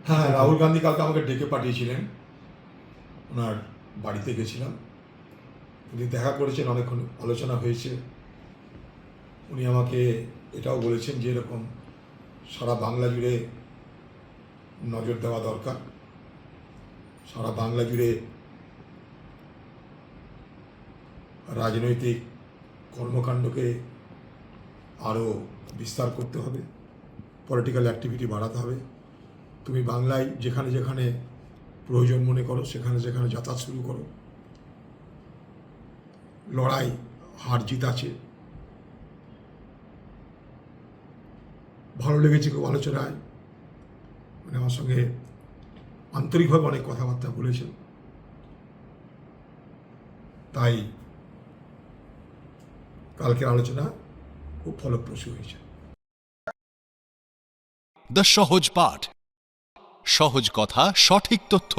হ্যাঁ, রাহুল গান্ধী কালকে আমাকে ডেকে পাঠিয়েছিলেন, ওনার বাড়িতে গেছিলাম। উনি দেখা করেছেন, অনেকক্ষণ আলোচনা হয়েছে। উনি আমাকে এটাও বলেছেন যে এরকম সারা বাংলা জুড়ে নজর দেওয়া দরকার, সারা বাংলা জুড়ে রাজনৈতিক কর্মকাণ্ডকে আরও বিস্তার করতে হবে, পলিটিক্যাল অ্যাক্টিভিটি বাড়াতে হবে। তুমি বাংলায় যেখানে যেখানে প্রয়োজন মনে করো সেখানে সেখানে যাতায়াত শুরু করো। লড়াই হার জিত আছে। ভালো লেগেছে খুব আলোচনায়, মানে আমার সঙ্গে আন্তরিকভাবে অনেক কথাবার্তা বলেছেন। তাই কালকের আলোচনা খুব ফলপ্রসূ হয়েছে। দ্য সহজ পাঠ, সহজ কথা, সঠিক তথ্য।